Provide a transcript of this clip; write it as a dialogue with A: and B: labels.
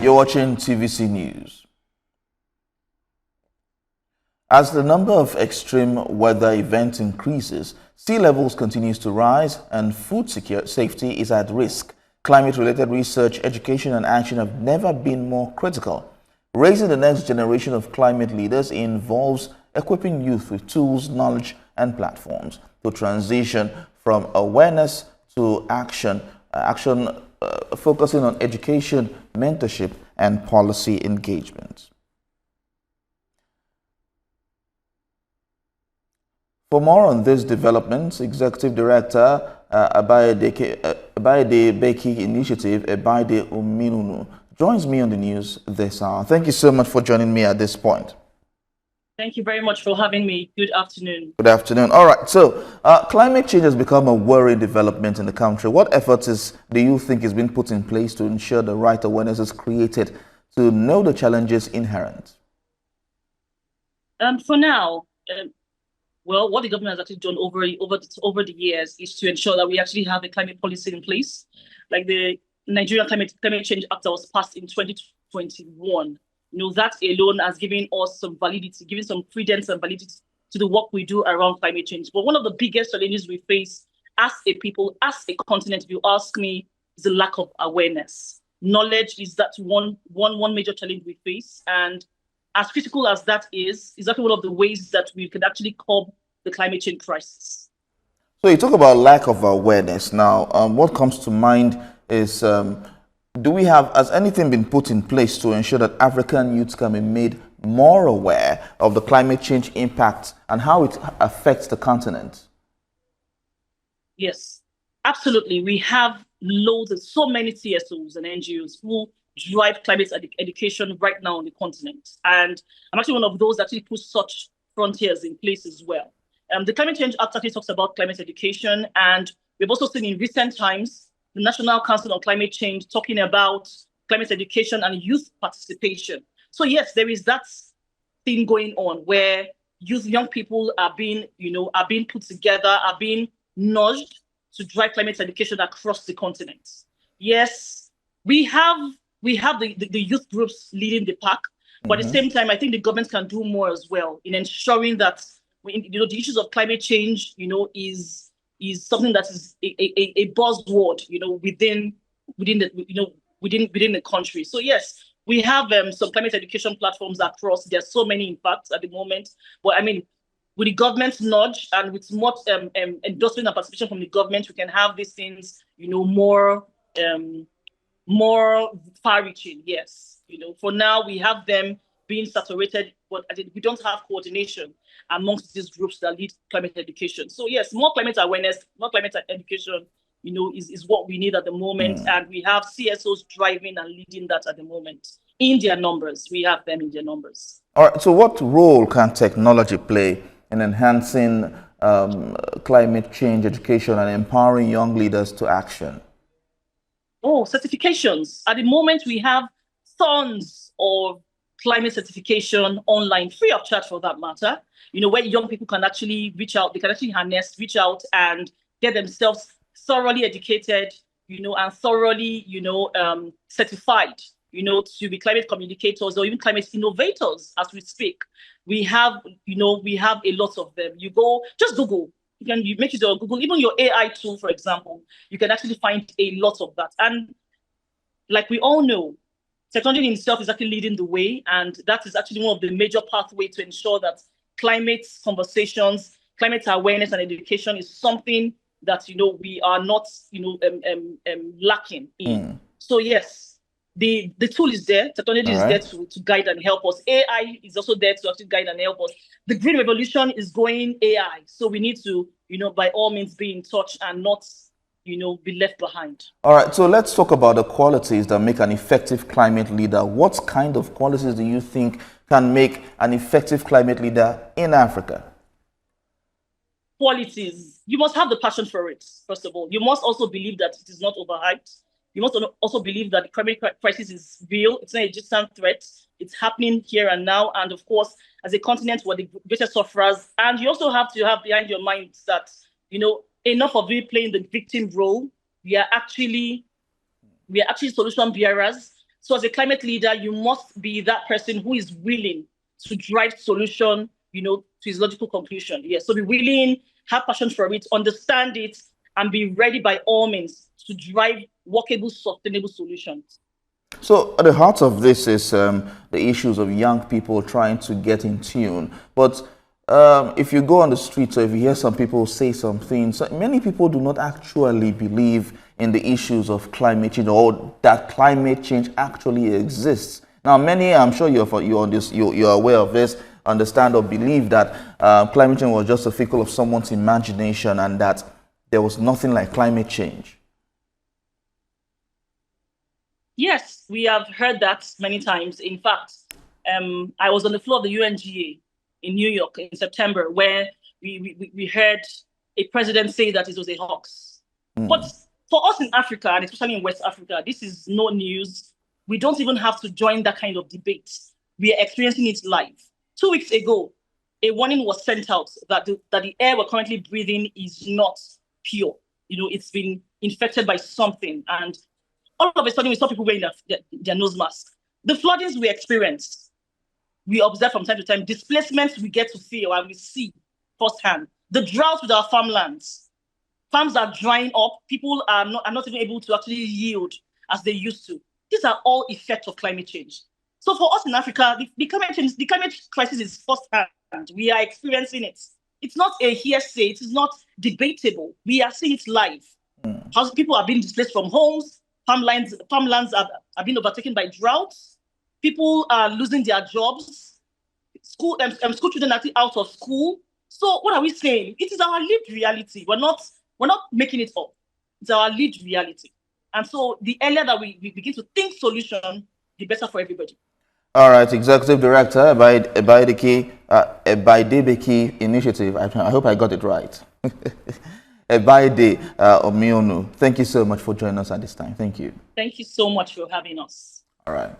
A: You're watching TVC News. As the number of extreme weather events increases, sea levels continues to rise and food safety is at risk. Climate-related research, education and action have never been more critical. Raising the next generation of climate leaders involves equipping youth with tools, knowledge and platforms to transition from awareness to action, focusing on education, mentorship and policy engagement. For more on these developments, Executive Director Abaide Beki Initiative, Abaide Uminunu, joins me on the news this hour. Thank you so much for joining me at this point.
B: Thank you very much for having me. Good afternoon.
A: Good afternoon. All right. So, climate change has become a worrying development in the country. What efforts do you think is being put in place to ensure the right awareness is created to know the challenges inherent?
B: For now, well, what the government has actually done over the years is to ensure that we actually have a climate policy in place. Like the Nigerian Climate Change Act that was passed in 2021. That alone has given us some validity, giving some credence and validity to the work we do around climate change. But one of the biggest challenges we face as a people, as a continent, if you ask me, is the lack of awareness. Knowledge is that one major challenge we face. And as critical as that is actually one of the ways that we can actually curb the climate change crisis.
A: So you talk about lack of awareness. Now, what comes to mind is, has anything been put in place to ensure that African youths can be made more aware of the climate change impact and how it affects the continent?
B: Yes, absolutely. We have so many CSOs and NGOs who drive climate education right now on the continent. And I'm actually one of those that actually put such frontiers in place as well. The Climate Change Act actually talks about climate education. And we've also seen in recent times, the National Council on Climate Change talking about climate education and youth participation. So yes, there is that thing going on where young people are being put together, are being nudged to drive climate education across the continent. Yes, we have the youth groups leading the pack, but at the same time, I think the government can do more as well in ensuring that the issues of climate change, is something that is a buzzword, within the country. So yes, we have some climate education platforms across. There's so many, in fact, at the moment. But I mean, with the government's nudge and with more endorsement and participation from the government, we can have these things, more far-reaching. Yes, for now we have them being saturated, but we don't have coordination amongst these groups that lead climate education. So yes, more climate awareness, more climate education, is what we need at the moment. And we have CSOs driving and leading that at the moment in their numbers. We have them in their numbers.
A: All right. So what role can technology play in enhancing climate change education and empowering young leaders to action?
B: Oh, certifications. At the moment, we have tons of climate certification online, free of charge for that matter, where young people can actually reach out, they can actually reach out and get themselves thoroughly educated, and thoroughly, certified, to be climate communicators or even climate innovators as we speak. We have a lot of them. Just Google. You make use of Google, even your AI tool, for example, you can actually find a lot of that. And like we all know, technology in itself is actually leading the way, and that is actually one of the major pathways to ensure that climate conversations, climate awareness and education is something that, we are not, lacking in. So yes, the tool is there, technology is there to guide and help us. AI is also there to actually guide and help us. The green revolution is going AI. So we need to, by all means be in touch and not, be left behind.
A: All right, so let's talk about the qualities that make an effective climate leader. What kind of qualities do you think can make an effective climate leader in Africa?
B: Qualities. You must have the passion for it, first of all. You must also believe that it is not overhyped. You must also believe that the climate crisis is real. It's not a distant threat. It's happening here and now. And of course, as a continent, we're the greatest sufferers. And you also have to have behind your mind that, enough of you playing the victim role. We are actually solution bearers. So as a climate leader, you must be that person who is willing to drive solution, to his logical conclusion. Yes, so be willing, have passion for it, understand it, and be ready by all means to drive workable, sustainable solutions.
A: So at the heart of this is the issues of young people trying to get in tune. But if you go on the streets or if you hear some people say some things, many people do not actually believe in the issues of climate change or that climate change actually exists. Now, many, I'm sure you're aware of this, understand or believe that climate change was just a fickle of someone's imagination and that there was nothing like climate change.
B: Yes, we have heard that many times. In fact, I was on the floor of the UNGA in New York in September, where we heard a president say that it was a hoax. But for us in Africa, and especially in West Africa, this is no news. We don't even have to join that kind of debate. We are experiencing it live. 2 weeks ago, a warning was sent out that the air we're currently breathing is not pure. It's been infected by something. And all of a sudden, we saw people wearing their nose masks. The floodings we experienced, we observe from time to time, displacements we get to feel and we see firsthand. The drought with our farmlands. Farms are drying up. People are not even able to actually yield as they used to. These are all effects of climate change. So for us in Africa, the climate crisis is firsthand. We are experiencing it. It's not a hearsay. It is not debatable. We are seeing it live. How people are being displaced from homes. Farmlands are being overtaken by droughts. People are losing their jobs. School children are out of school. So what are we saying? It is our lived reality. We're not making it up. It's our lived reality. And so the earlier that we begin to think solution, the better for everybody.
A: All right, Executive Director, Ebaidebeki Initiative. I hope I got it right. Ebaide Omionu, thank you so much for joining us at this time. Thank you.
B: Thank you so much for having us.
A: All right.